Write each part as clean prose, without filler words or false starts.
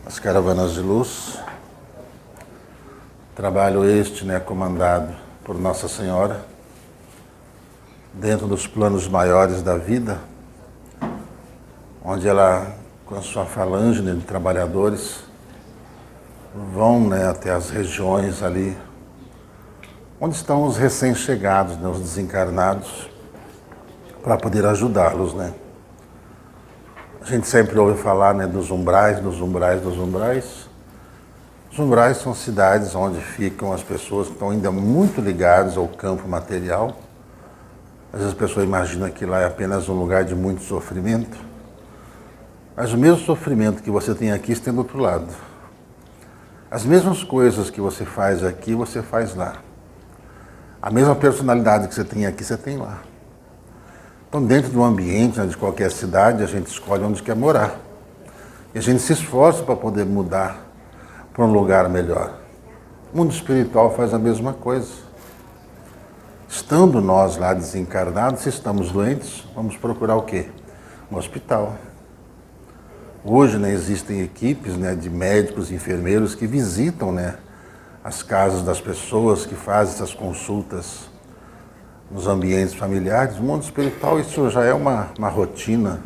as caravanas de luz, trabalho este, comandado por Nossa Senhora, dentro dos planos maiores da vida, onde ela, com a sua falange de trabalhadores, vão até as regiões ali, onde estão os recém-chegados, os desencarnados, para poder ajudá-los, A gente sempre ouve falar dos umbrais, dos umbrais, dos umbrais. Os umbrais são cidades onde ficam as pessoas que estão ainda muito ligadas ao campo material. Às vezes as pessoas imaginam que lá é apenas um lugar de muito sofrimento. Mas o mesmo sofrimento que você tem aqui, você tem do outro lado. As mesmas coisas que você faz aqui, você faz lá. A mesma personalidade que você tem aqui, você tem lá. Então, dentro de um ambiente, de qualquer cidade, a gente escolhe onde quer morar. E a gente se esforça para poder mudar para um lugar melhor. O mundo espiritual faz a mesma coisa. Estando nós lá desencarnados, se estamos doentes, vamos procurar o quê? Um hospital. Hoje existem equipes de médicos e enfermeiros que visitam as casas das pessoas, que fazem essas consultas nos ambientes familiares. No mundo espiritual isso já é uma rotina,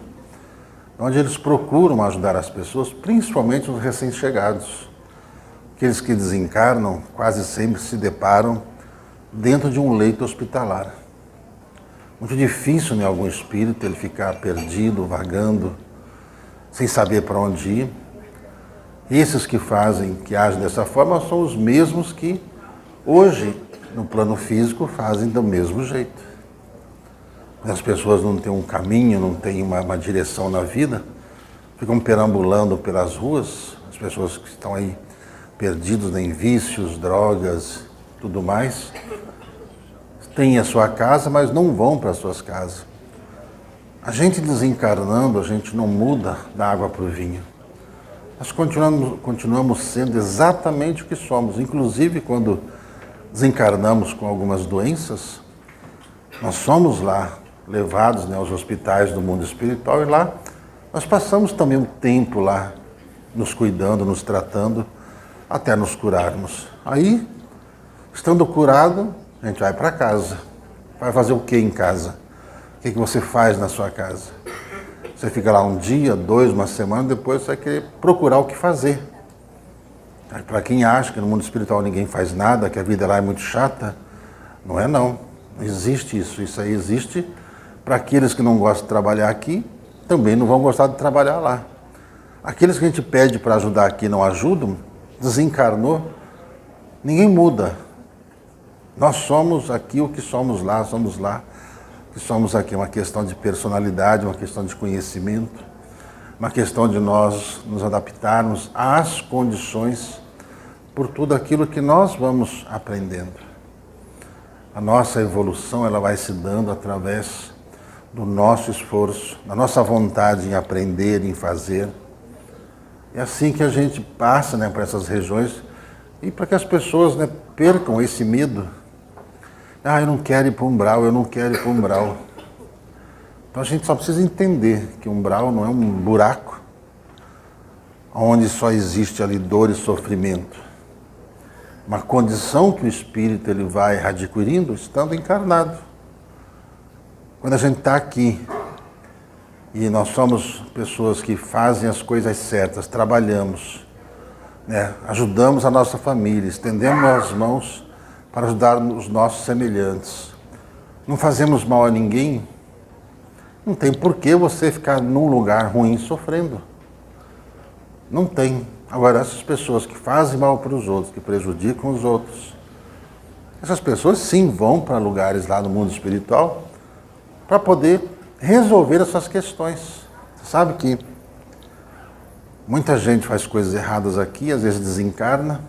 onde eles procuram ajudar as pessoas, principalmente os recém-chegados. Aqueles que desencarnam quase sempre se deparam dentro de um leito hospitalar. Muito difícil algum espírito ele ficar perdido, vagando, sem saber para onde ir. Esses que agem dessa forma, são os mesmos que hoje, no plano físico, fazem do mesmo jeito. As pessoas não têm um caminho, não têm uma direção na vida, ficam perambulando pelas ruas, as pessoas que estão aí perdidos em vícios, drogas, tudo mais, têm a sua casa, mas não vão para as suas casas. A gente desencarnando, a gente não muda da água para o vinho. Nós continuamos sendo exatamente o que somos, inclusive quando desencarnamos com algumas doenças, nós somos lá levados aos hospitais do mundo espiritual, e lá nós passamos também um tempo lá nos cuidando, nos tratando, até nos curarmos. Aí, estando curado, a gente vai para casa. Vai fazer o que em casa? O que você faz na sua casa? Você fica lá um dia, 2, uma semana, depois você vai querer procurar o que fazer. Para quem acha que no mundo espiritual ninguém faz nada, que a vida lá é muito chata, não é não. Não existe isso. Isso aí existe para aqueles que não gostam de trabalhar aqui, também não vão gostar de trabalhar lá. Aqueles que a gente pede para ajudar aqui não ajudam, desencarnou, ninguém muda. Nós somos aqui o que somos lá o que somos aqui. É uma questão de personalidade, uma questão de conhecimento, uma questão de nós nos adaptarmos às condições por tudo aquilo que nós vamos aprendendo. A nossa evolução ela vai se dando através do nosso esforço, da nossa vontade em aprender, em fazer. É assim que a gente passa por essas regiões e para que as pessoas percam esse medo. Eu não quero ir para o umbral, eu não quero ir para o umbral. Então a gente só precisa entender que o umbral não é um buraco onde só existe ali dor e sofrimento. Uma condição que o espírito ele vai adquirindo estando encarnado. Quando a gente está aqui e nós somos pessoas que fazem as coisas certas, trabalhamos, ajudamos a nossa família, estendemos as mãos para ajudar os nossos semelhantes, não fazemos mal a ninguém, não tem por que você ficar num lugar ruim sofrendo. Não tem. Agora, essas pessoas que fazem mal para os outros, que prejudicam os outros, essas pessoas sim vão para lugares lá no mundo espiritual para poder resolver essas questões. Você sabe que muita gente faz coisas erradas aqui, às vezes desencarna,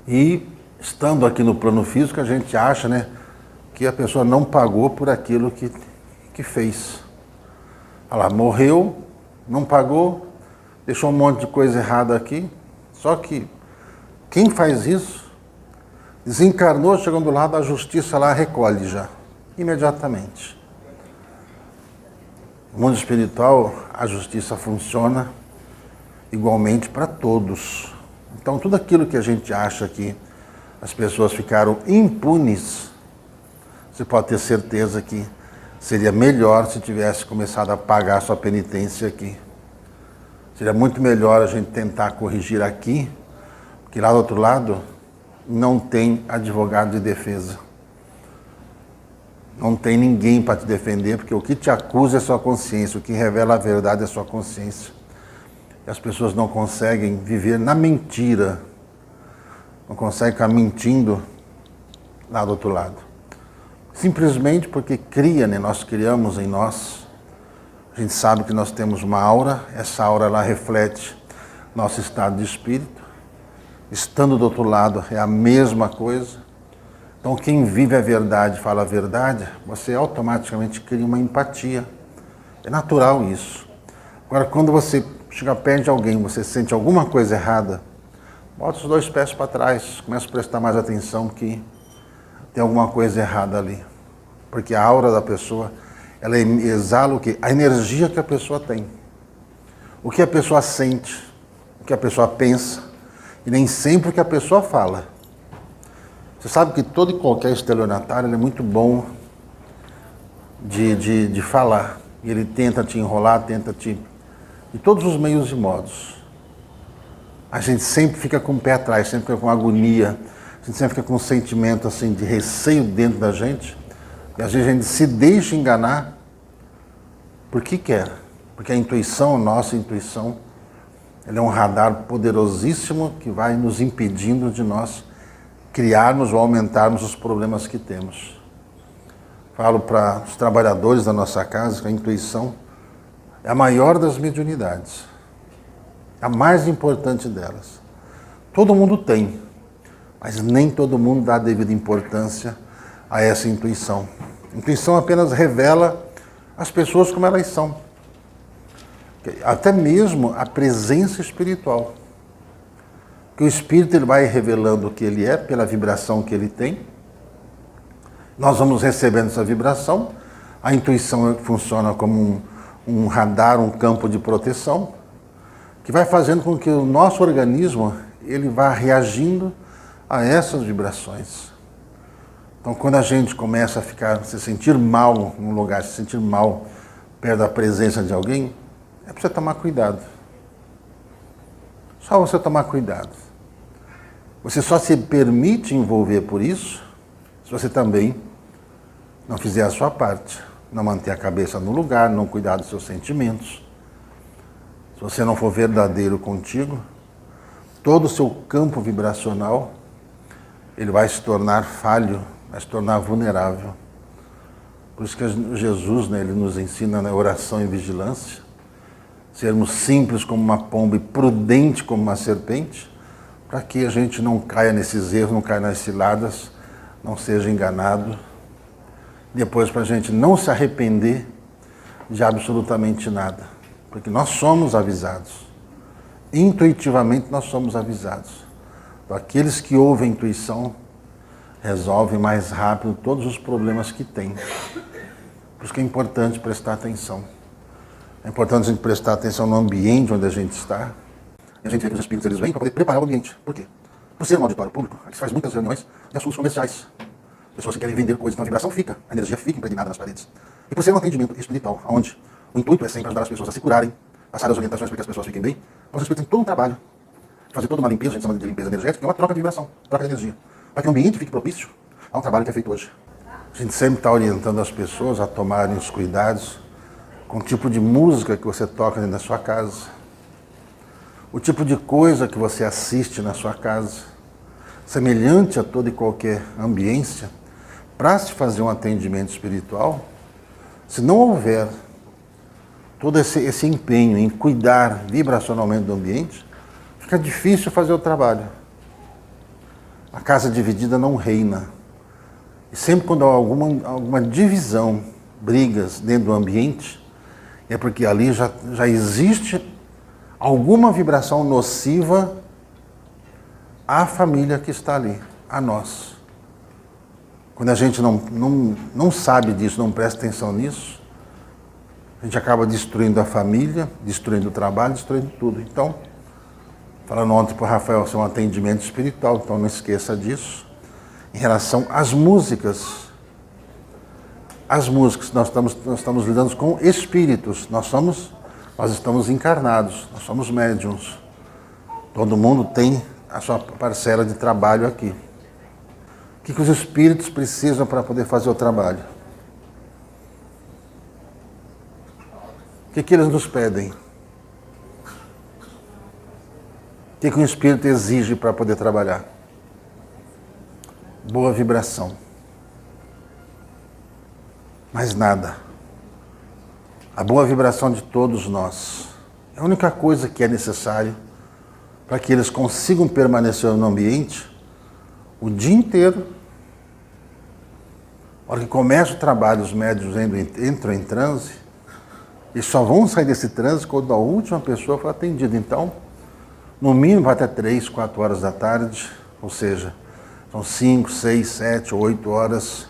e estando aqui no plano físico, a gente acha que a pessoa não pagou por aquilo que fez. Ela morreu, não pagou, deixou um monte de coisa errada aqui. Só que quem faz isso, desencarnou, chegando do lado da justiça lá, recolhe já, imediatamente. No mundo espiritual, a justiça funciona igualmente para todos. Então, tudo aquilo que a gente acha que as pessoas ficaram impunes, você pode ter certeza que seria melhor se tivesse começado a pagar sua penitência aqui. Seria muito melhor a gente tentar corrigir aqui, porque lá do outro lado não tem advogado de defesa. Não tem ninguém para te defender, porque o que te acusa é sua consciência, o que revela a verdade é sua consciência. E as pessoas não conseguem viver na mentira, não conseguem ficar mentindo lá do outro lado. Simplesmente porque cria, né? Nós criamos em nós. A gente sabe que nós temos uma aura, essa aura ela reflete nosso estado de espírito. Estando do outro lado é a mesma coisa. Então quem vive a verdade, fala a verdade, você automaticamente cria uma empatia. É natural isso. Agora, quando você chega perto de alguém, você sente alguma coisa errada, bota os 2 pés para trás, começa a prestar mais atenção que tem alguma coisa errada ali. Porque a aura da pessoa, ela exala o quê? A energia que a pessoa tem. O que a pessoa sente, o que a pessoa pensa, e nem sempre o que a pessoa fala. Você sabe que todo e qualquer estelionatário ele é muito bom de falar. E ele tenta te enrolar, tenta te... de todos os meios e modos. A gente sempre fica com o pé atrás, sempre fica com agonia, a gente sempre fica com um sentimento assim, de receio dentro da gente. E às vezes a gente se deixa enganar porque quer. Porque a intuição, a nossa intuição, ela é um radar poderosíssimo que vai nos impedindo de nós criarmos ou aumentarmos os problemas que temos. Falo para os trabalhadores da nossa casa que a intuição é a maior das mediunidades, a mais importante delas. Todo mundo tem, mas nem todo mundo dá a devida importância a essa intuição. A intuição apenas revela as pessoas como elas são. Até mesmo a presença espiritual. Que o espírito ele vai revelando o que ele é pela vibração que ele tem. Nós vamos recebendo essa vibração. A intuição funciona como um radar, um campo de proteção, que vai fazendo com que o nosso organismo ele vá reagindo a essas vibrações. Então, quando a gente começa a se sentir mal num lugar, se sentir mal perto da presença de alguém, é para você tomar cuidado. Só você tomar cuidado. Você só se permite envolver por isso se você também não fizer a sua parte. Não manter a cabeça no lugar, não cuidar dos seus sentimentos. Se você não for verdadeiro contigo, todo o seu campo vibracional ele vai se tornar falho, vai se tornar vulnerável. Por isso que Jesus, né, ele nos ensina na oração e vigilância, sermos simples como uma pomba e prudente como uma serpente, para que a gente não caia nesses erros, não caia nas ciladas, não seja enganado. Depois, para a gente não se arrepender de absolutamente nada. Porque nós somos avisados. Intuitivamente nós somos avisados. Então, aqueles que ouvem a intuição resolvem mais rápido todos os problemas que têm. Por isso que é importante prestar atenção. É importante a gente prestar atenção no ambiente onde a gente está. E a gente vê que os espíritos eles vêm para poder preparar o ambiente. Por quê? Por ser um auditório público, aqui se faz muitas reuniões de assuntos comerciais. Pessoas que querem vender coisas, então a vibração fica, a energia fica impregnada nas paredes. E por ser um atendimento espiritual, onde o intuito é sempre ajudar as pessoas a se curarem, passar as orientações para que as pessoas fiquem bem, então os espíritos têm todo um trabalho, fazer toda uma limpeza, a gente chama de limpeza energética, é uma troca de vibração, troca de energia. Para que o ambiente fique propício a um trabalho que é feito hoje. A gente sempre está orientando as pessoas a tomarem os cuidados com o tipo de música que você toca dentro da sua casa, o tipo de coisa que você assiste na sua casa, semelhante a toda e qualquer ambiência. Para se fazer um atendimento espiritual, se não houver todo esse empenho em cuidar vibracionalmente do ambiente, fica difícil fazer o trabalho. A casa dividida não reina. E sempre quando há alguma divisão, brigas dentro do ambiente, é porque ali já existe alguma vibração nociva à família que está ali, a nós. Quando a gente não sabe disso, não presta atenção nisso, a gente acaba destruindo a família, destruindo o trabalho, destruindo tudo. Então, Falando ontem para o Rafael, isso é um atendimento espiritual, então não esqueça disso. Em relação às músicas, nós estamos lidando com espíritos, nós estamos encarnados, nós somos médiuns. Todo mundo tem a sua parcela de trabalho aqui. O que os espíritos precisam para poder fazer o trabalho? O que eles nos pedem? O que um espírito exige para poder trabalhar? Boa vibração. Mais nada. A boa vibração de todos nós é a única coisa que é necessária para que eles consigam permanecer no ambiente o dia inteiro. Na hora que começa o trabalho, os médiuns entram em transe e só vão sair desse transe quando a última pessoa for atendida. Então, no mínimo até 3, 4 horas da tarde, ou seja, são 5, 6, 7, 8 horas,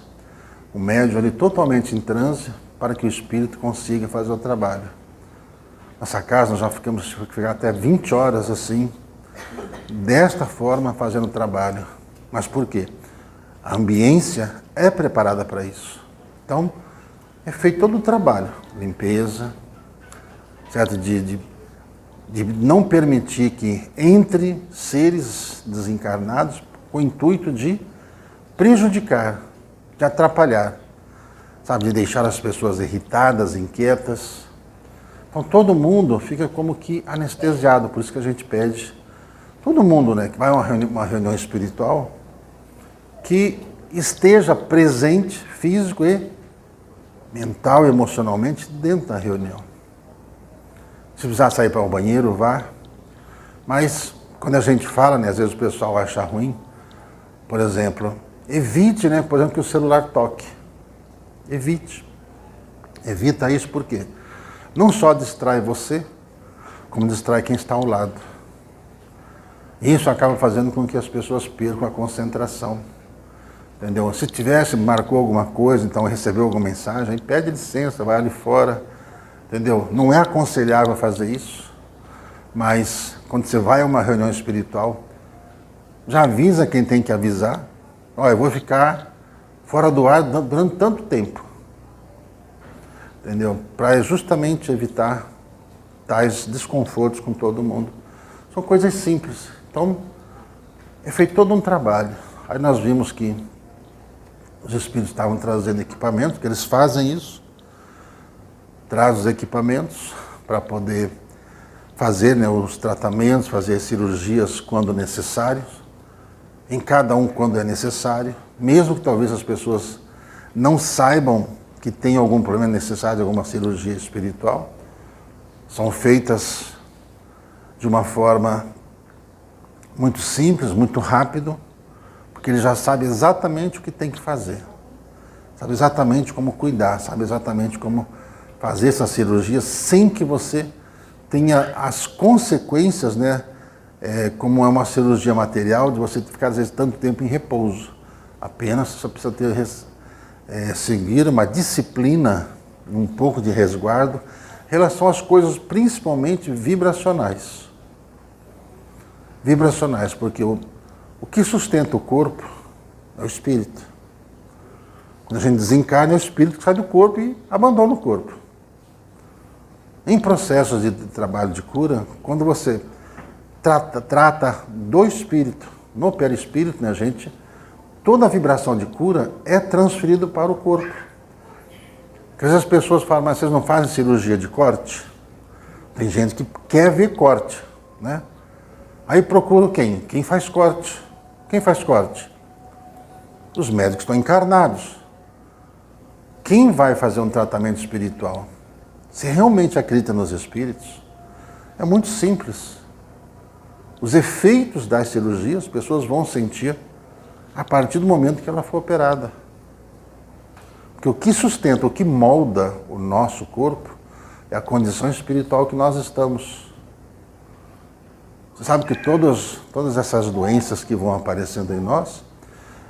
o médium ali totalmente em transe para que o espírito consiga fazer o trabalho. Nossa casa nós já ficamos até 20 horas assim, desta forma fazendo o trabalho. Mas por quê? A ambiência é preparada para isso. Então, é feito todo o trabalho, limpeza, certo? De não permitir que entre seres desencarnados com o intuito de prejudicar, de atrapalhar, sabe? De deixar as pessoas irritadas, inquietas. Então todo mundo fica como que anestesiado, por isso que a gente pede, todo mundo, né, que vai a uma reunião espiritual, que esteja presente, físico e mental e emocionalmente, dentro da reunião. Se precisar sair para o banheiro, vá. Mas quando a gente fala, né, às vezes o pessoal acha ruim, por exemplo, evite, né, por exemplo, que o celular toque. Evite. Evita isso por quê? Não só distrai você, como distrai quem está ao lado. Isso acaba fazendo com que as pessoas percam a concentração. Entendeu? Se marcou alguma coisa, então recebeu alguma mensagem, pede licença, vai ali fora. Entendeu? Não é aconselhável fazer isso, mas quando você vai a uma reunião espiritual, já avisa quem tem que avisar. Olha, eu vou ficar fora do ar durante tanto tempo. Entendeu? Para justamente evitar tais desconfortos com todo mundo. São coisas simples. Então, é feito todo um trabalho. Aí nós vimos que os espíritos estavam trazendo equipamentos, que eles fazem isso. Traz os equipamentos para poder fazer, né, os tratamentos, fazer as cirurgias quando necessários, em cada um quando é necessário, mesmo que talvez as pessoas não saibam que tem algum problema necessário de alguma cirurgia espiritual, são feitas de uma forma muito simples, muito rápido, porque ele já sabe exatamente o que tem que fazer, sabe exatamente como cuidar, sabe exatamente como fazer essa cirurgia sem que você tenha as consequências, né? Como é uma cirurgia material, de você ficar às vezes tanto tempo em repouso. Apenas você precisa seguir uma disciplina, um pouco de resguardo, em relação às coisas principalmente vibracionais. Vibracionais, porque o que sustenta o corpo é o espírito. Quando a gente desencarna, é o espírito que sai do corpo e abandona o corpo. Em processos de trabalho de cura, quando você trata do espírito, no perispírito, né, gente, toda a vibração de cura é transferida para o corpo. Porque às vezes as pessoas falam, mas vocês não fazem cirurgia de corte? Tem gente que quer ver corte, né? Aí procura quem? Quem faz corte. Quem faz corte? Os médicos estão encarnados. Quem vai fazer um tratamento espiritual? Se realmente acredita nos espíritos, é muito simples. Os efeitos das cirurgias, as pessoas vão sentir a partir do momento que ela for operada. Porque o que sustenta, o que molda o nosso corpo é a condição espiritual que nós estamos. Você sabe que todas essas doenças que vão aparecendo em nós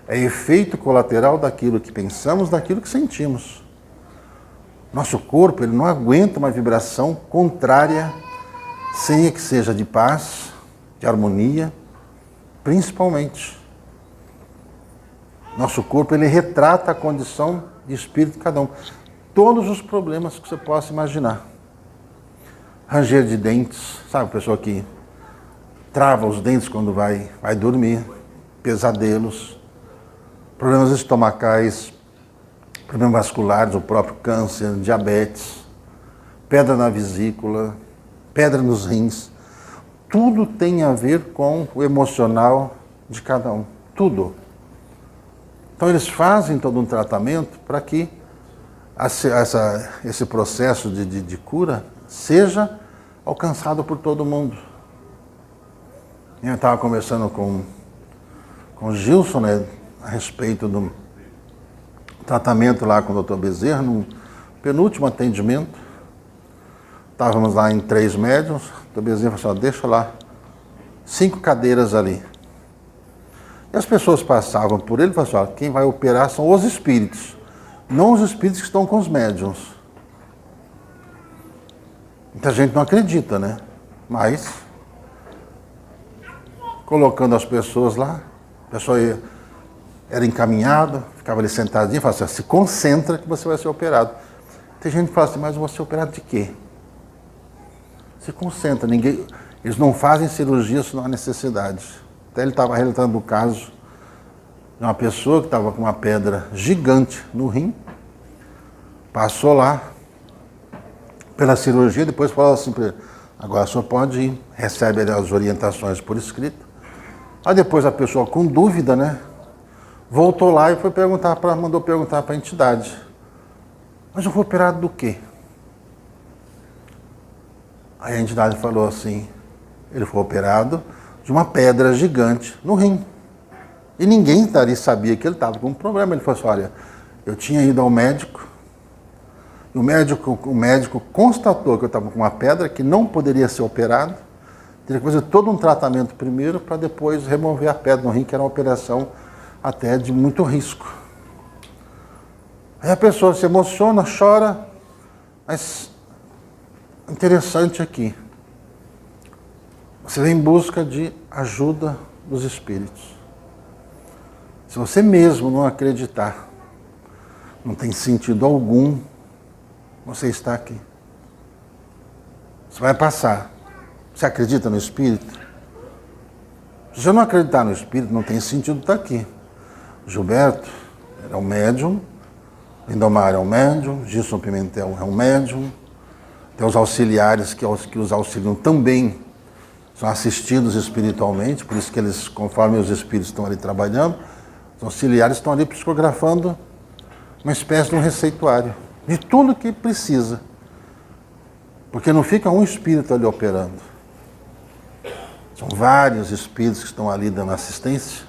é efeito colateral daquilo que pensamos, daquilo que sentimos. Nosso corpo ele não aguenta uma vibração contrária, sem que seja de paz, de de harmonia, principalmente. Nosso corpo, ele retrata a condição de espírito de cada um. Todos os problemas que você possa imaginar. Ranger de dentes, sabe, a pessoa que trava os dentes quando vai dormir, pesadelos, problemas estomacais, problemas vasculares, o próprio câncer, diabetes, pedra na vesícula, pedra nos rins. Tudo tem a ver com o emocional de cada um. Tudo. Então eles fazem todo um tratamento para que esse processo de cura seja alcançado por todo mundo. Eu estava conversando com o Gilson, né, a respeito do tratamento lá com o Dr. Bezerra, no penúltimo atendimento. Estávamos lá em 3 médiuns, o Dr. Bezerra falou assim, deixa lá 5 cadeiras ali. E as pessoas passavam por ele e falavam assim, quem vai operar são os espíritos, não os espíritos que estão com os médiuns. Muita gente não acredita, né? Mas, colocando as pessoas lá, a pessoa era encaminhada, ficava ali sentadinha e falava assim, se concentra que você vai ser operado. Tem gente que fala assim, mas eu vou ser operado de quê? Se concentra, eles não fazem cirurgia se não há necessidade. Até ele estava relatando o caso de uma pessoa que estava com uma pedra gigante no rim, passou lá pela cirurgia, depois falou assim para ele, agora só pode ir, recebe as orientações por escrito. Aí depois a pessoa com dúvida, né, voltou lá e mandou perguntar para a entidade, mas eu fui operado do quê? Aí a entidade falou assim, ele foi operado de uma pedra gigante no rim. E ninguém dali sabia que ele estava com um problema. Ele falou assim, olha, eu tinha ido ao médico, e o médico constatou que eu estava com uma pedra que não poderia ser operado, teria que fazer todo um tratamento primeiro para depois remover a pedra no rim, que era uma operação até de muito risco. Aí a pessoa se emociona, chora, mas interessante aqui, você vem em busca de ajuda dos espíritos. Se você mesmo não acreditar, não tem sentido algum você está aqui. Você vai passar. Você acredita no espírito? Se você não acreditar no espírito, não tem sentido estar aqui. Gilberto é um médium, Lindomar é um médium, Gilson Pimentel é um médium, tem os auxiliares que os auxiliam também, são assistidos espiritualmente, por isso que eles, conforme os espíritos estão ali trabalhando, os auxiliares estão ali psicografando uma espécie de um receituário de tudo que precisa. Porque não fica um espírito ali operando. São vários espíritos que estão ali dando assistência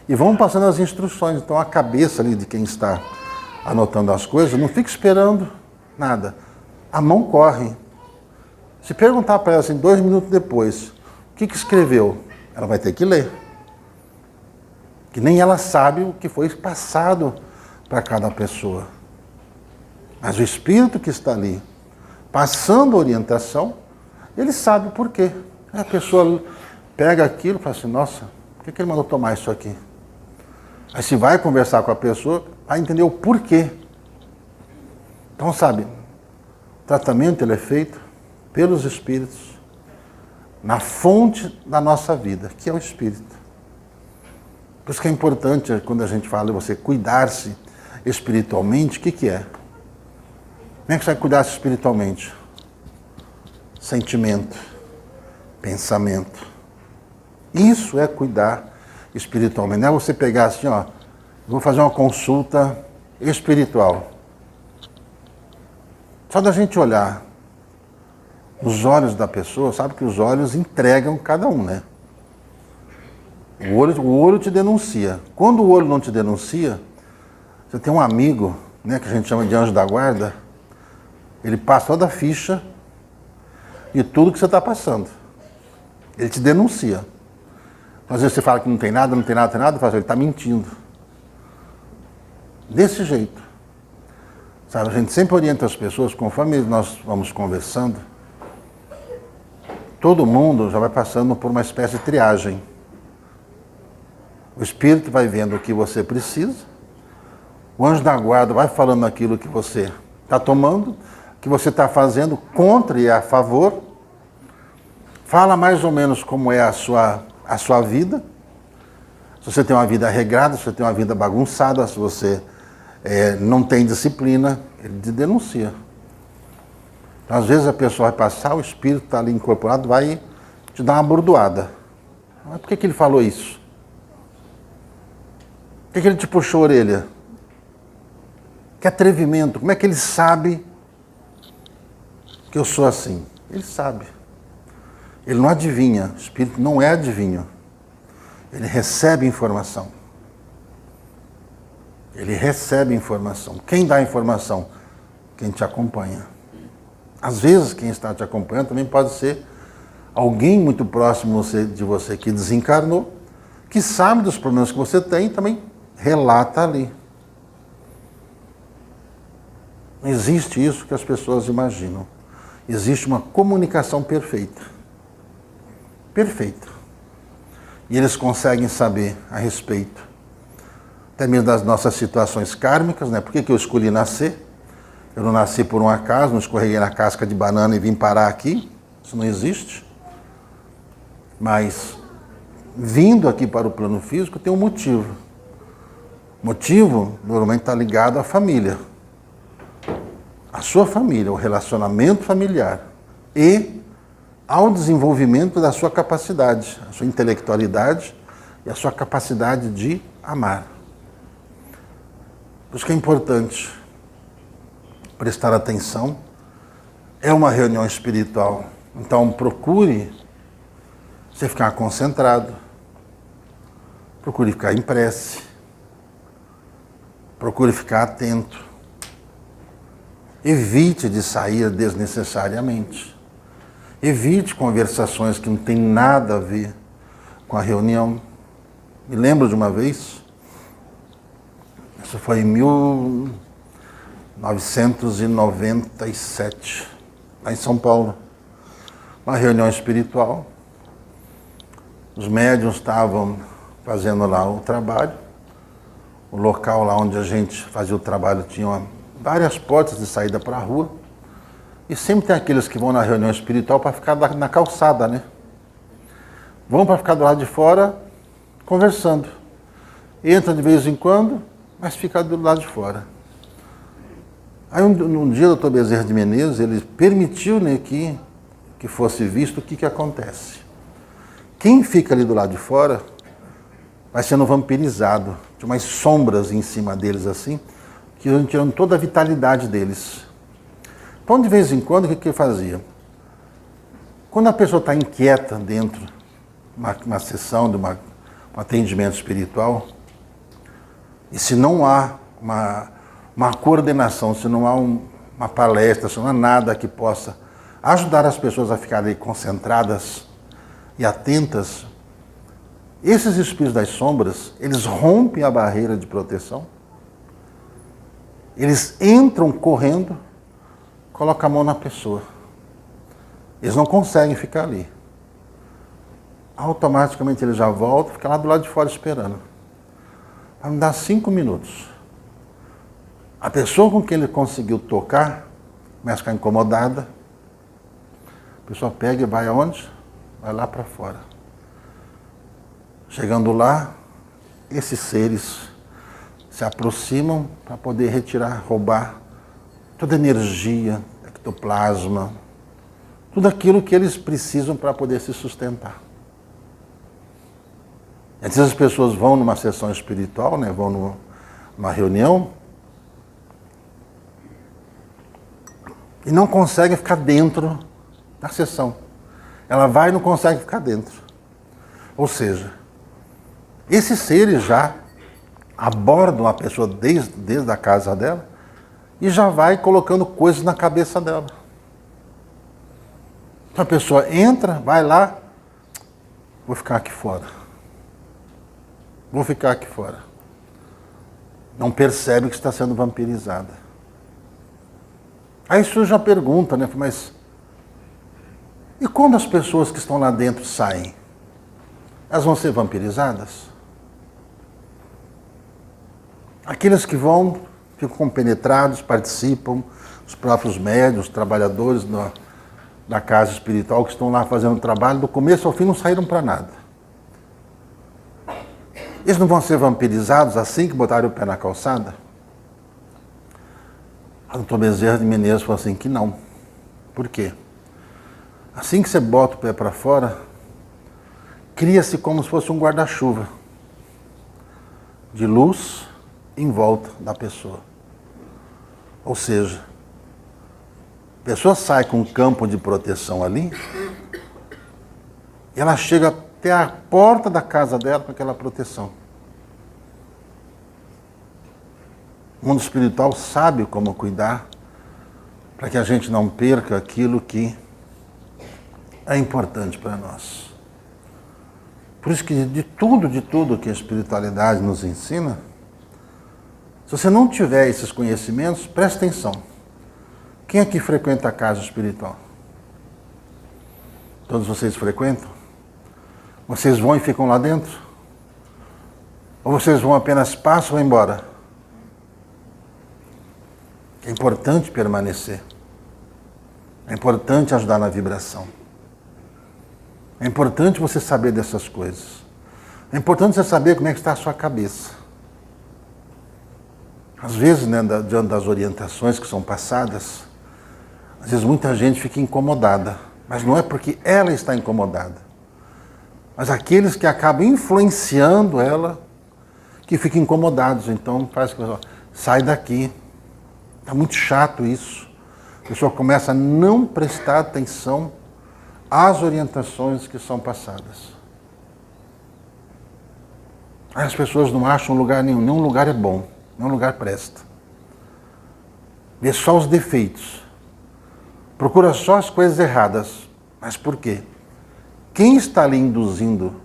e vão passando as instruções. Então a cabeça ali de quem está anotando as coisas não fica esperando nada. A mão corre. Se perguntar para ela assim, 2 minutos depois, o que escreveu? Ela vai ter que ler. Que nem ela sabe o que foi passado para cada pessoa. Mas o espírito que está ali, passando a orientação, ele sabe por quê. Aí a pessoa pega aquilo e fala assim, nossa, por que ele mandou tomar isso aqui? Aí se vai conversar com a pessoa, vai entender o porquê. Então, sabe, o tratamento ele é feito pelos espíritos na fonte da nossa vida, que é o espírito. Por isso que é importante, quando a gente fala de você cuidar-se espiritualmente, o que é? Como é que você vai cuidar-se espiritualmente? Sentimento, pensamento. Isso é cuidar espiritualmente. Não é você pegar assim, ó, vou fazer uma consulta espiritual. Só da gente olhar os olhos da pessoa, sabe que os olhos entregam cada um, né? O olho te denuncia. Quando o olho não te denuncia, você tem um amigo, né, que a gente chama de anjo da guarda, ele passa toda a ficha de tudo que você está passando. Ele te denuncia. Às vezes você fala que não tem nada, ele fala assim, ele está mentindo. Desse jeito. Sabe, a gente sempre orienta as pessoas, conforme nós vamos conversando, todo mundo já vai passando por uma espécie de triagem. O espírito vai vendo o que você precisa, o anjo da guarda vai falando aquilo que você está tomando, que você está fazendo contra e a favor, fala mais ou menos como é a sua vida. Se você tem uma vida regrada, se você tem uma vida bagunçada, se você não tem disciplina, ele te denuncia. Então, às vezes a pessoa vai passar, o espírito está ali incorporado, vai te dar uma bordoada. Mas por que ele falou isso? Por que ele te puxou a orelha? Que atrevimento, como é que ele sabe que eu sou assim? Ele sabe. Ele não adivinha, o espírito não é adivinho. Ele recebe informação. Ele recebe informação. Quem dá a informação? Quem te acompanha. Às vezes, quem está te acompanhando também pode ser alguém muito próximo de você que desencarnou, que sabe dos problemas que você tem e também relata ali. Não existe isso que as pessoas imaginam. Existe uma comunicação perfeita. Perfeita. E eles conseguem saber a respeito, até mesmo das nossas situações kármicas, né? Por que eu escolhi nascer? Eu não nasci por um acaso, não escorreguei na casca de banana e vim parar aqui. Isso não existe. Mas, vindo aqui para o plano físico, tem um motivo. O motivo, normalmente, está ligado à família. A sua família, o relacionamento familiar. E ao desenvolvimento da sua capacidade, a sua intelectualidade e a sua capacidade de amar. Por isso que é importante prestar atenção. É uma reunião espiritual, então procure você ficar concentrado, procure ficar em prece, procure ficar atento, evite de sair desnecessariamente, evite conversações que não tem nada a ver com a reunião. Me lembro de uma vez, isso foi em 1997, lá em São Paulo, uma reunião espiritual. Os médiuns estavam fazendo lá o trabalho. O local lá onde a gente fazia o trabalho tinha várias portas de saída para a rua. E sempre tem aqueles que vão na reunião espiritual para ficar na calçada, né? Vão para ficar do lado de fora conversando. Entra de vez em quando, mas fica do lado de fora. Aí um dia o Dr. Bezerra de Menezes, ele permitiu, né, que fosse visto o que acontece. Quem fica ali do lado de fora vai sendo vampirizado. Tinha umas sombras em cima deles assim, que iam tirando toda a vitalidade deles. Então, de vez em quando, o que ele fazia? Quando a pessoa está inquieta dentro de uma sessão, de um atendimento espiritual, e se não há uma coordenação, se não há uma palestra, se não há nada que possa ajudar as pessoas a ficarem concentradas e atentas, esses espíritos das sombras, eles rompem a barreira de proteção, eles entram correndo, colocam a mão na pessoa. Eles não conseguem ficar ali. Automaticamente ele já volta, fica lá do lado de fora esperando. Vai me dar 5 minutos. A pessoa com quem ele conseguiu tocar começa a ficar incomodada. A pessoa pega e vai aonde? Vai lá para fora. Chegando lá, esses seres se aproximam para poder retirar, roubar toda a energia, ectoplasma, tudo aquilo que eles precisam para poder se sustentar. Às vezes as pessoas vão numa sessão espiritual, né, vão numa reunião, e não conseguem ficar dentro da sessão. Ela vai e não consegue ficar dentro. Ou seja, esses seres já abordam a pessoa desde a casa dela e já vai colocando coisas na cabeça dela. Então a pessoa entra, vai lá, vou ficar aqui fora. Vou ficar aqui fora. Não percebe que está sendo vampirizada. Aí surge uma pergunta, né? Mas E quando as pessoas que estão lá dentro saem, elas vão ser vampirizadas? Aqueles que vão, ficam compenetrados, participam, os próprios médiuns, os trabalhadores da casa espiritual que estão lá fazendo o trabalho, do começo ao fim não saíram para nada. Eles não vão ser vampirizados assim que botarem o pé na calçada? O doutor Bezerra de Menezes falou assim que não. Por quê? Assim que você bota o pé para fora, cria-se como se fosse um guarda-chuva de luz em volta da pessoa. Ou seja, a pessoa sai com um campo de proteção ali e ela chega até a porta da casa dela com aquela proteção. O mundo espiritual sabe como cuidar para que a gente não perca aquilo que é importante para nós. Por isso que de tudo que a espiritualidade nos ensina, se você não tiver esses conhecimentos, preste atenção. Quem aqui frequenta a casa espiritual? Todos vocês frequentam? Vocês vão e ficam lá dentro? Ou vocês vão apenas passam e vão embora? É importante permanecer. É importante ajudar na vibração. É importante você saber dessas coisas. É importante você saber como é que está a sua cabeça. Às vezes, né, diante das orientações que são passadas, às vezes muita gente fica incomodada. Mas não é porque ela está incomodada. Mas aqueles que acabam influenciando ela, que ficam incomodados. Então, faz que sai daqui. Está muito chato isso. A pessoa começa a não prestar atenção às orientações que são passadas. As pessoas não acham lugar nenhum. Nenhum lugar é bom. Nenhum lugar presta. Vê só os defeitos. Procura só as coisas erradas. Mas por quê? Quem está ali induzindo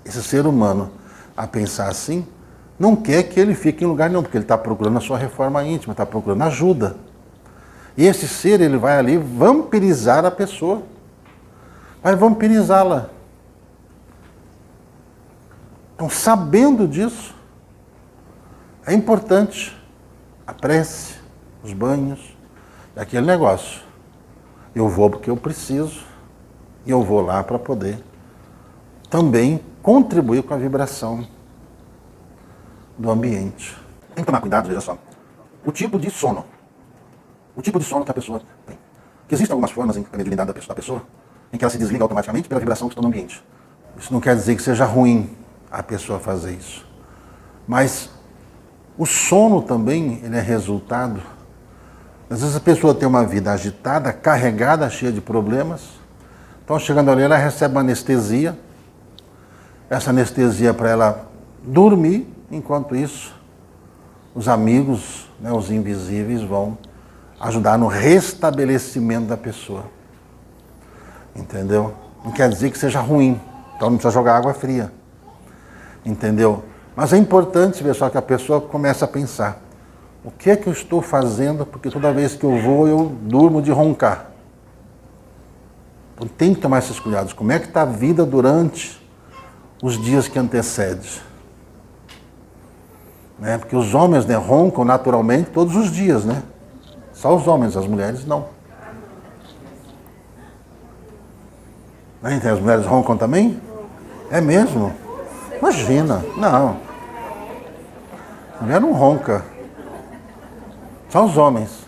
esse ser humano a pensar assim, não quer que ele fique em lugar nenhum, porque ele está procurando a sua reforma íntima, está procurando ajuda. E esse ser, ele vai ali vampirizar a pessoa. Vai vampirizá-la. Então, sabendo disso, é importante a prece, os banhos, aquele negócio. Eu vou porque eu preciso, e eu vou lá para poder também contribuir com a vibração do ambiente. Tem que tomar cuidado, veja só. O tipo de sono. O tipo de sono que a pessoa tem. Porque existem algumas formas em que a mediunidade da pessoa, em que ela se desliga automaticamente pela vibração que está no ambiente. Isso não quer dizer que seja ruim a pessoa fazer isso. Mas o sono também, ele é resultado. Às vezes a pessoa tem uma vida agitada, carregada, cheia de problemas. Então, chegando ali, ela recebe uma anestesia. Essa anestesia para ela dormir. Enquanto isso, os amigos, né, os invisíveis, vão ajudar no restabelecimento da pessoa. Entendeu? Não quer dizer que seja ruim. Então não precisa jogar água fria. Entendeu? Mas é importante, pessoal, que a pessoa comece a pensar. O que é que eu estou fazendo? Porque toda vez que eu vou, eu durmo de roncar. Então tem que tomar esses cuidados. Como é que está a vida durante os dias que antecedem? Né? Porque os homens, né, roncam naturalmente todos os dias, né? Só os homens, as mulheres não. Né? As mulheres roncam também? É mesmo? Imagina, não. A mulher não ronca. Só os homens.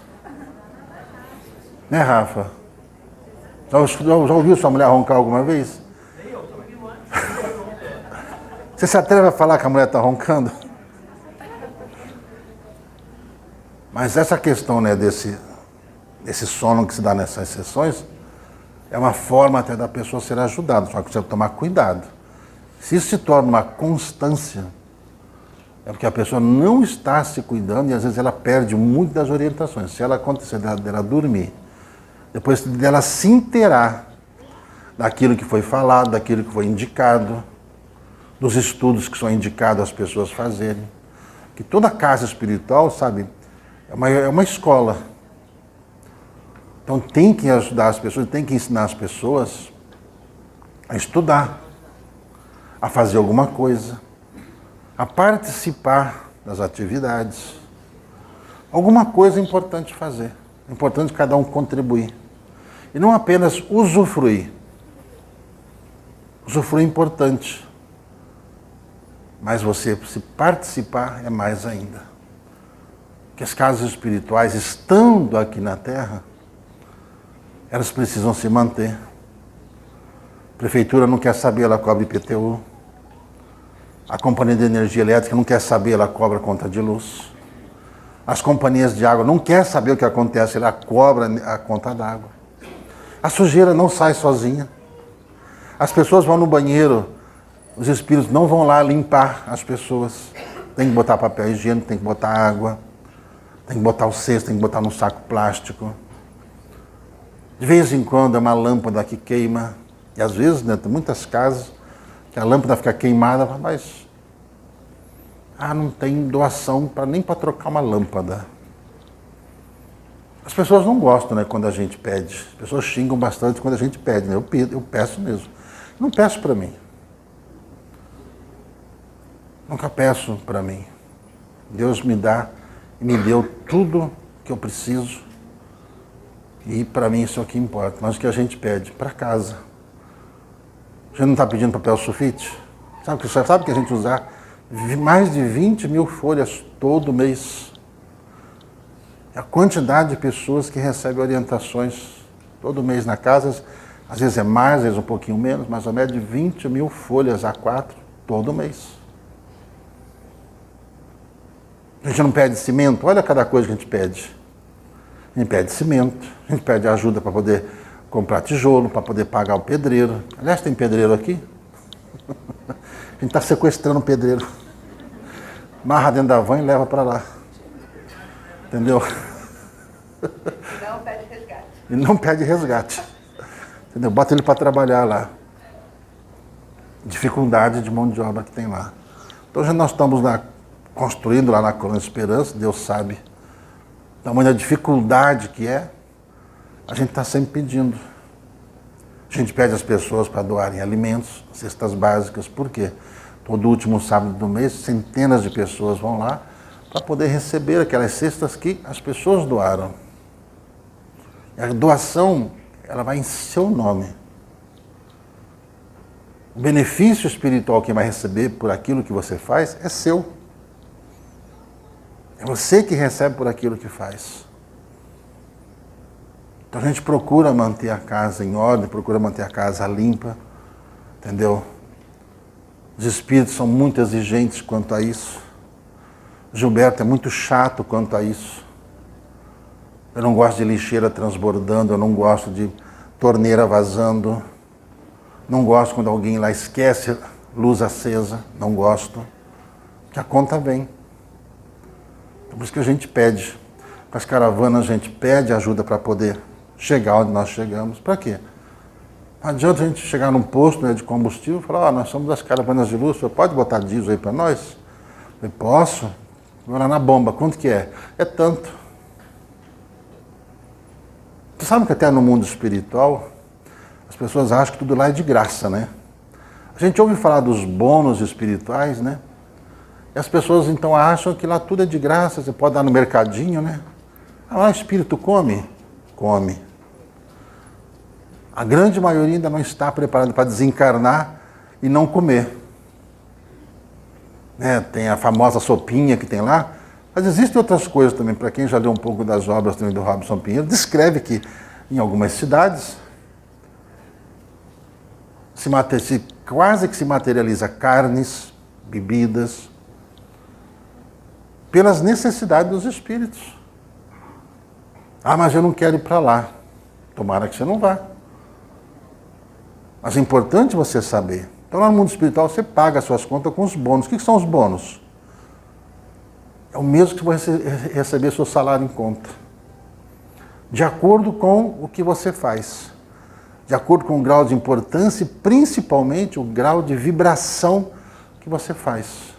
Né, Rafa? Já ouviu sua mulher roncar alguma vez? Você se atreve a falar que a mulher está roncando? Mas essa questão, né, desse sono que se dá nessas sessões é uma forma até da pessoa ser ajudada, só que você tem que tomar cuidado. Se isso se torna uma constância, é porque a pessoa não está se cuidando e às vezes ela perde muito das orientações. Se ela acontecer dela dormir, depois dela se inteirar daquilo que foi falado, daquilo que foi indicado, dos estudos que são indicados às pessoas fazerem, que toda casa espiritual, sabe, é uma escola. Então tem que ajudar as pessoas, tem que ensinar as pessoas a estudar, a fazer alguma coisa, a participar das atividades. Alguma coisa é importante fazer, é importante cada um contribuir. E não apenas usufruir. Usufruir é importante, mas você, se participar, é mais ainda. Porque as casas espirituais, estando aqui na Terra, elas precisam se manter. A prefeitura não quer saber, ela cobra IPTU. A companhia de energia elétrica não quer saber, ela cobra conta de luz. As companhias de água não querem saber o que acontece, ela cobra a conta d'água. A sujeira não sai sozinha. As pessoas vão no banheiro, os espíritos não vão lá limpar as pessoas. Tem que botar papel higiênico, tem que botar água, tem que botar o cesto, tem que botar no saco plástico. De vez em quando é uma lâmpada que queima. E às vezes, né, tem muitas casas que a lâmpada fica queimada, mas não tem doação nem para trocar uma lâmpada. As pessoas não gostam, né, quando a gente pede. As pessoas xingam bastante quando a gente pede, né? Eu peço mesmo. Não peço para mim. Nunca peço para mim. Deus me dá e me deu tudo que eu preciso. E para mim isso é o que importa. Mas o que a gente pede? Para casa. A gente não está pedindo papel sulfite? Sabe que a gente usa mais de 20 mil folhas todo mês. A quantidade de pessoas que recebem orientações todo mês na casa, às vezes é mais, às vezes um pouquinho menos, mas a média de 20 mil folhas A4 todo mês. A gente não pede cimento, olha cada coisa que a gente pede. A gente pede cimento, a gente pede ajuda para poder comprar tijolo, para poder pagar o pedreiro. Aliás, tem pedreiro aqui? A gente está sequestrando o pedreiro. Marra dentro da van e leva para lá. Entendeu? E não pede resgate. E não pede resgate. Entendeu? Bota ele para trabalhar lá. Dificuldade de mão de obra que tem lá. Então já nós estamos construindo lá na Colônia Esperança, Deus sabe o tamanho da dificuldade que é, a gente está sempre pedindo. A gente pede às pessoas para doarem alimentos, cestas básicas, por quê? Todo último sábado do mês, centenas de pessoas vão lá para poder receber aquelas cestas que as pessoas doaram. E a doação, ela vai em seu nome. O benefício espiritual que vai receber por aquilo que você faz é seu. É você que recebe por aquilo que faz. Então a gente procura manter a casa em ordem, procura manter a casa limpa, entendeu? Os espíritos são muito exigentes quanto a isso. Gilberto é muito chato quanto a isso. Eu não gosto de lixeira transbordando, eu não gosto de torneira vazando, não gosto quando alguém lá esquece luz acesa, não gosto, que a conta vem. Por isso que a gente pede. Com as caravanas a gente pede ajuda para poder chegar onde nós chegamos. Para quê? Não adianta a gente chegar num posto, né, de combustível e falar, nós somos das caravanas de luz, você pode botar diesel aí para nós? Eu falei, posso? Vou lá na bomba, quanto que é? É tanto. Você sabe que até no mundo espiritual, as pessoas acham que tudo lá é de graça, né? A gente ouve falar dos bônus espirituais, né? E as pessoas então acham que lá tudo é de graça, você pode dar no mercadinho, né? Lá espírito come? Come. A grande maioria ainda não está preparada para desencarnar e não comer. Né? Tem a famosa sopinha que tem lá, mas existem outras coisas também. Para quem já leu um pouco das obras também do Robson Pinheiro, descreve que em algumas cidades quase que se materializa carnes, bebidas, pelas necessidades dos espíritos. Mas eu não quero ir para lá. Tomara que você não vá. Mas é importante você saber. Então, lá no mundo espiritual, você paga as suas contas com os bônus. O que são os bônus? É o mesmo que você receber seu salário em conta. De acordo com o que você faz. De acordo com o grau de importância e, principalmente, o grau de vibração que você faz.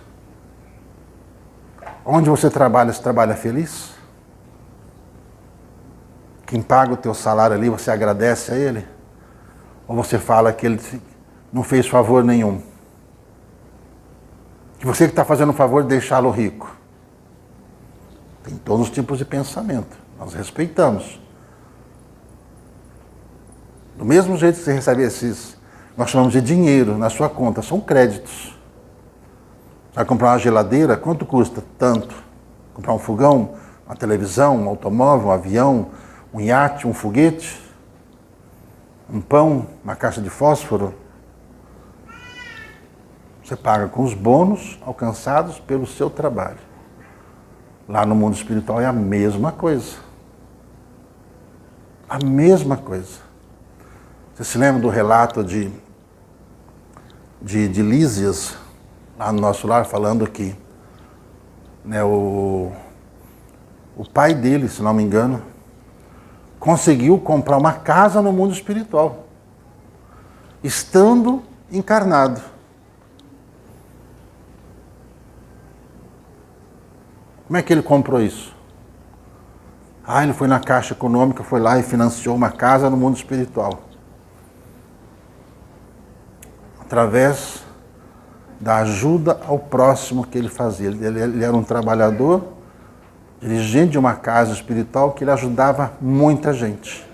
Onde você trabalha feliz? Quem paga o teu salário ali, você agradece a ele? Ou você fala que ele não fez favor nenhum? Que você que está fazendo um favor de deixá-lo rico? Tem todos os tipos de pensamento. Nós respeitamos. Do mesmo jeito que você recebe esses, nós chamamos de dinheiro na sua conta, são créditos. Vai comprar uma geladeira, quanto custa? Tanto. Comprar um fogão, uma televisão, um automóvel, um avião, um iate, um foguete, um pão, uma caixa de fósforo. Você paga com os bônus alcançados pelo seu trabalho. Lá no mundo espiritual é a mesma coisa. A mesma coisa. Você se lembra do relato de Lísias, lá no nosso lar, falando que né, o pai dele, se não me engano, conseguiu comprar uma casa no mundo espiritual, estando encarnado. Como é que ele comprou isso? Ele foi na Caixa Econômica, foi lá e financiou uma casa no mundo espiritual. Através da ajuda ao próximo que ele fazia. Ele era um trabalhador, dirigente de uma casa espiritual que ele ajudava muita gente.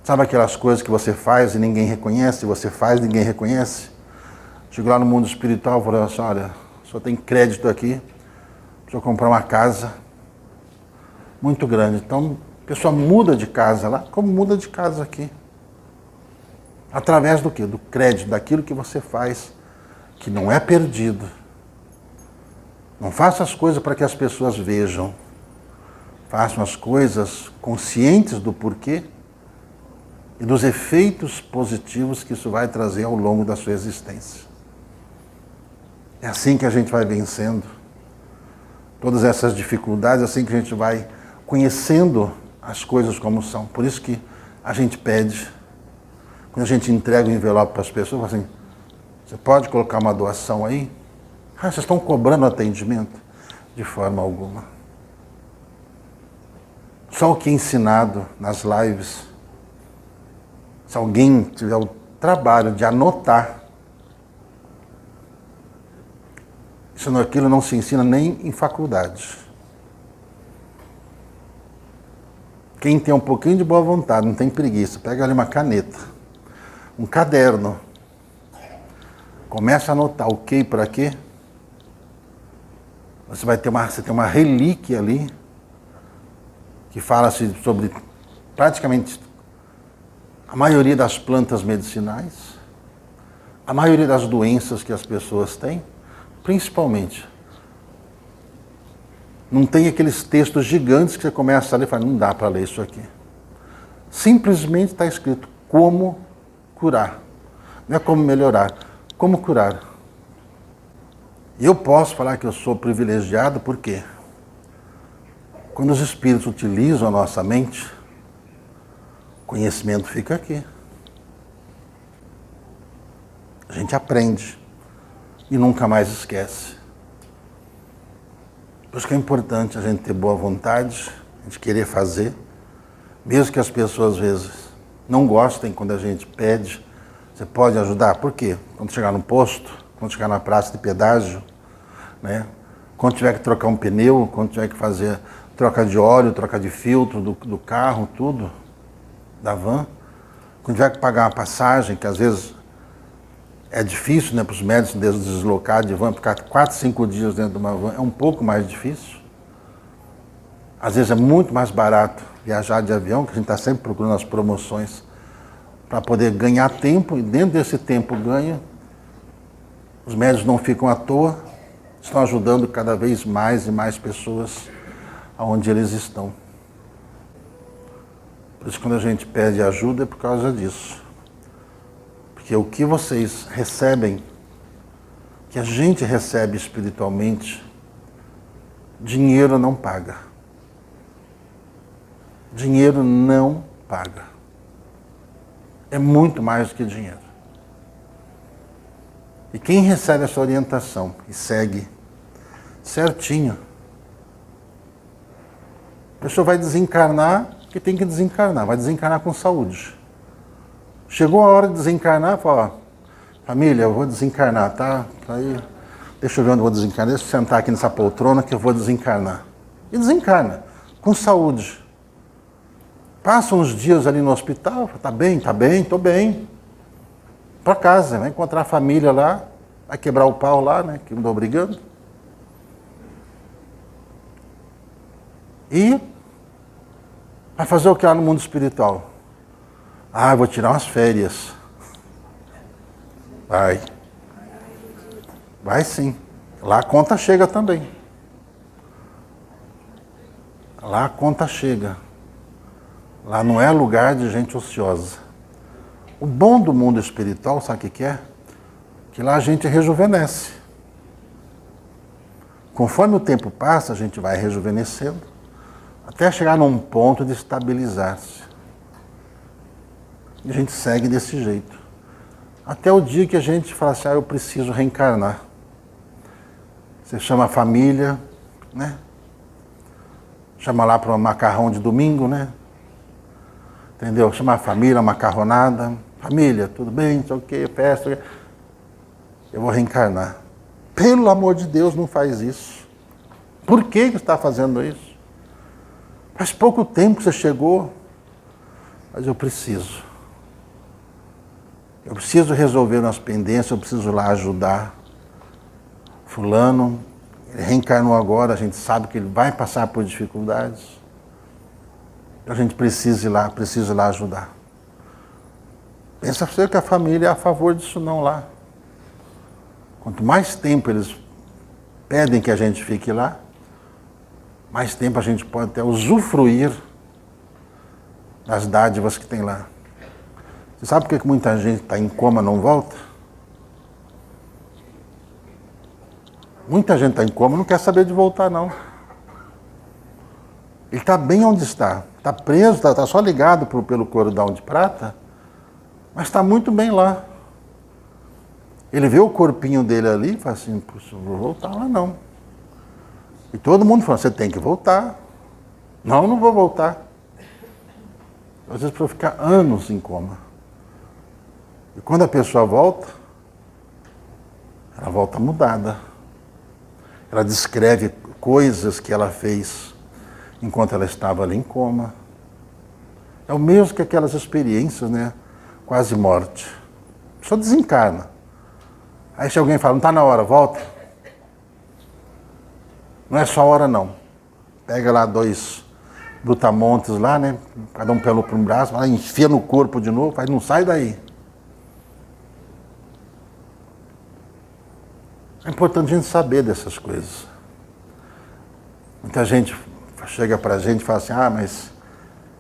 Sabe aquelas coisas que você faz e ninguém reconhece, você faz e ninguém reconhece? Chegou lá no mundo espiritual e falou assim, olha, o senhor tem crédito aqui, para o senhor comprar uma casa muito grande. Então, a pessoa muda de casa lá, como muda de casa aqui. Através do quê? Do crédito, daquilo que você faz, que não é perdido. Não faça as coisas para que as pessoas vejam. Façam as coisas conscientes do porquê e dos efeitos positivos que isso vai trazer ao longo da sua existência. É assim que a gente vai vencendo todas essas dificuldades, assim que a gente vai conhecendo as coisas como são. Por isso que a gente pede, quando a gente entrega o envelope para as pessoas, assim, você pode colocar uma doação aí? Vocês estão cobrando atendimento? De forma alguma. Só o que é ensinado nas lives, se alguém tiver o trabalho de anotar, isso aquilo não se ensina nem em faculdade. Quem tem um pouquinho de boa vontade, não tem preguiça, pega ali uma caneta, um caderno, começa a anotar o que e para quê. Você tem uma relíquia ali que fala-se sobre praticamente a maioria das plantas medicinais, a maioria das doenças que as pessoas têm, principalmente. Não tem aqueles textos gigantes que você começa a ler e fala, não dá para ler isso aqui. Simplesmente está escrito como curar. Não é como melhorar, como curar. E eu posso falar que eu sou privilegiado porque quando os espíritos utilizam a nossa mente, o conhecimento fica aqui. A gente aprende e nunca mais esquece. Por isso que é importante a gente ter boa vontade, a gente querer fazer, mesmo que as pessoas às vezes não gostem quando a gente pede, você pode ajudar. Por quê? Quando chegar no posto, quando chegar na praça de pedágio, né? Quando tiver que trocar um pneu, quando tiver que fazer troca de óleo, troca de filtro do carro, tudo, da van, quando tiver que pagar uma passagem, que às vezes é difícil, né, para os médicos deslocar de van, ficar 4, 5 dias dentro de uma van, é um pouco mais difícil. Às vezes é muito mais barato viajar de avião, que a gente está sempre procurando as promoções para poder ganhar tempo, e dentro desse tempo ganho, os médicos não ficam à toa, estão ajudando cada vez mais e mais pessoas aonde eles estão. Por isso, quando a gente pede ajuda, é por causa disso. Porque o que vocês recebem, que a gente recebe espiritualmente, dinheiro não paga. Dinheiro não paga. É muito mais do que dinheiro. E quem recebe essa orientação e segue certinho, A pessoa vai desencarnar, que tem que desencarnar, vai desencarnar com saúde. Chegou a hora de desencarnar, fala, ó, família, eu vou desencarnar, tá? Aí, deixa eu ver onde eu vou desencarnar, deixa eu sentar aqui nessa poltrona que eu vou desencarnar. E desencarna, com saúde. Passa uns dias ali no hospital, tá bem, tô bem. Para casa, vai encontrar a família lá, vai quebrar o pau lá, né, que me tô brigando. E vai fazer o que lá no mundo espiritual? Ah, eu vou tirar umas férias. Vai. Vai sim. Lá a conta chega também. Lá a conta chega. Lá não é lugar de gente ociosa. O bom do mundo espiritual, sabe o que é? Que lá a gente rejuvenesce. Conforme o tempo passa, a gente vai rejuvenescendo, até chegar num ponto de estabilizar-se. E a gente segue desse jeito. Até o dia que a gente fala assim, eu preciso reencarnar. Você chama a família, né? Chama lá para um macarrão de domingo, né? Entendeu? Chama a família, macarronada. Família, tudo bem? Não sei o quê, festa. Eu vou reencarnar. Pelo amor de Deus, não faz isso. Por que você está fazendo isso? Faz pouco tempo que você chegou, mas eu preciso. Eu preciso resolver umas pendências, eu preciso lá ajudar. Fulano, ele reencarnou agora, a gente sabe que ele vai passar por dificuldades. A gente precisa ir lá ajudar. Pensa você que a família é a favor disso não lá. Quanto mais tempo eles pedem que a gente fique lá, mais tempo a gente pode até usufruir das dádivas que tem lá. Você sabe por que muita gente está em coma e não volta? Muita gente está em coma e não quer saber de voltar, não. Ele está bem onde está. Está preso, está só ligado pelo cordão de prata, mas está muito bem lá. Ele vê o corpinho dele ali e fala assim, puxa, não vou voltar lá não. E todo mundo fala, você tem que voltar. Não, não vou voltar. Às vezes para ficar anos em coma. E quando a pessoa volta, ela volta mudada. Ela descreve coisas que ela fez enquanto ela estava ali em coma. É o mesmo que aquelas experiências, né? Quase morte. Só desencarna. Aí se alguém fala, não está na hora, volta. Não é só hora não. Pega lá 2 brutamontes lá, né? Cada um pelo para um braço, vai enfia no corpo de novo, aí não sai daí. É importante a gente saber dessas coisas. Muita gente chega para a gente e fala assim, mas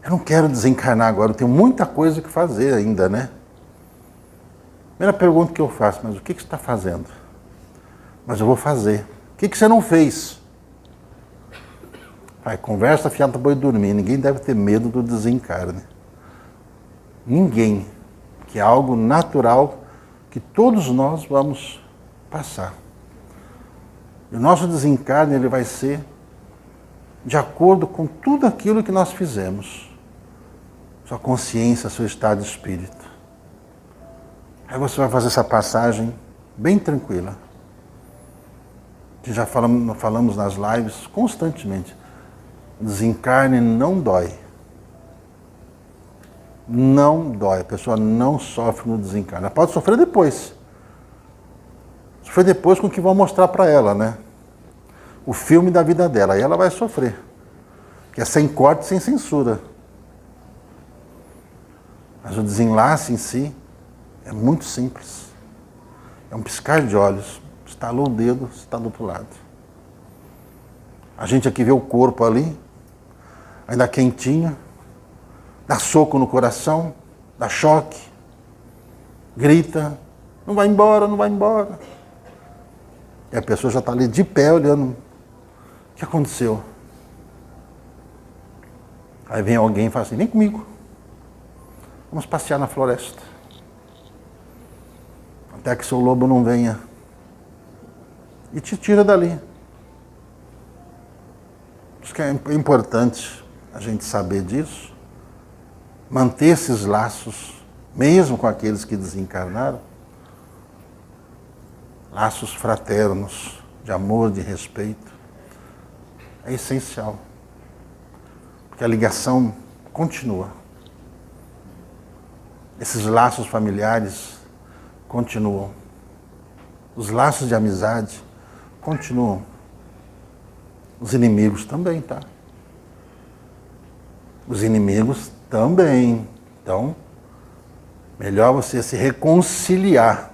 eu não quero desencarnar agora, eu tenho muita coisa que fazer ainda, né? Primeira pergunta que eu faço, mas o que você está fazendo? Mas eu vou fazer. O que você não fez? Vai, conversa fiada para boi dormir. Ninguém deve ter medo do desencarne. Ninguém. Que é algo natural que todos nós vamos passar. E o nosso desencarne ele vai ser de acordo com tudo aquilo que nós fizemos. Sua consciência, seu estado de espírito. Aí você vai fazer essa passagem bem tranquila. Que já falamos nas lives constantemente. Desencarne não dói. Não dói. A pessoa não sofre no desencarne. Ela pode sofrer depois. Sofrer depois com o que vão mostrar para ela, né? O filme da vida dela. Aí ela vai sofrer. Que é sem corte, sem censura. Mas o desenlace em si é muito simples. É um piscar de olhos. Estalou o dedo, está do outro lado. A gente aqui vê o corpo ali, ainda quentinho, dá soco no coração, dá choque, grita, não vai embora, não vai embora. E a pessoa já está ali de pé olhando. O que aconteceu? Aí vem alguém e fala assim, vem comigo. Vamos passear na floresta. Até que seu lobo não venha. E te tira dali. Isso que é importante a gente saber disso, manter esses laços, mesmo com aqueles que desencarnaram, laços fraternos, de amor, de respeito, é essencial. Porque a ligação continua. Esses laços familiares continuam. Os laços de amizade continuam. Os inimigos também, tá? Os inimigos também. Então, melhor você se reconciliar.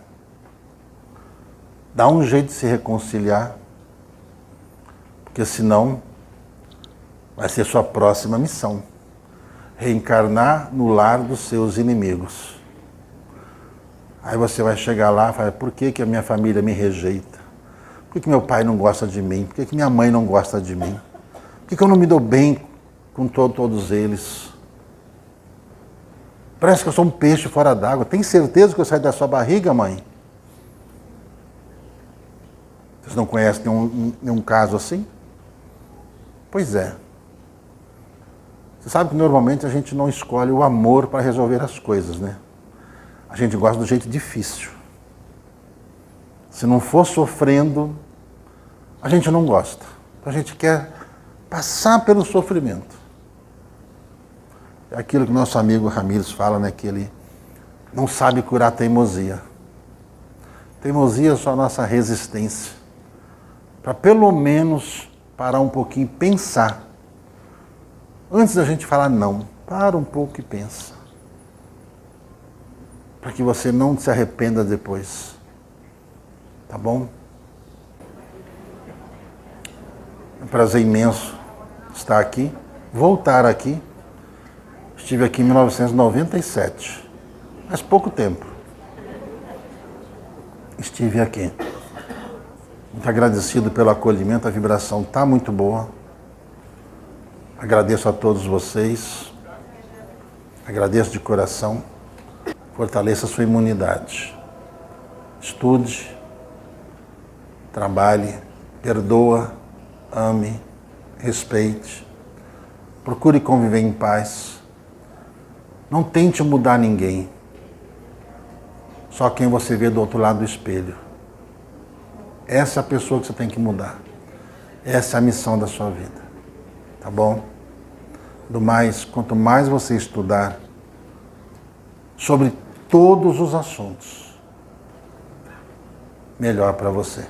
Dá um jeito de se reconciliar, porque senão vai ser sua próxima missão. Reencarnar no lar dos seus inimigos. Aí você vai chegar lá e falar, por que que a minha família me rejeita? Por que que meu pai não gosta de mim? Por que que minha mãe não gosta de mim? Por que que eu não me dou bem com todos eles? Parece que eu sou um peixe fora d'água. Tem certeza que eu saí da sua barriga, mãe? Vocês não conhecem nenhum caso assim? Pois é. Você sabe que normalmente a gente não escolhe o amor para resolver as coisas, né? A gente gosta do jeito difícil. Se não for sofrendo, a gente não gosta. A gente quer passar pelo sofrimento. É aquilo que nosso amigo Ramires fala, né? Que ele não sabe curar a teimosia. Teimosia é só a nossa resistência. Para pelo menos parar um pouquinho e pensar. Antes da gente falar não, para um pouco e pensa. Para que você não se arrependa depois. Tá bom? É um prazer imenso estar aqui, voltar aqui. Estive aqui em 1997, faz pouco tempo. Estive aqui. Muito agradecido pelo acolhimento, a vibração está muito boa. Agradeço a todos vocês. Agradeço de coração. Fortaleça a sua imunidade. Estude, trabalhe, perdoa, ame, respeite. Procure conviver em paz. Não tente mudar ninguém. Só quem você vê do outro lado do espelho. Essa é a pessoa que você tem que mudar. Essa é a missão da sua vida. Tá bom? Do mais, quanto mais você estudar sobre todos os assuntos, melhor para você.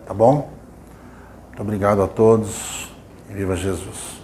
Tá bom? Muito obrigado a todos e viva Jesus.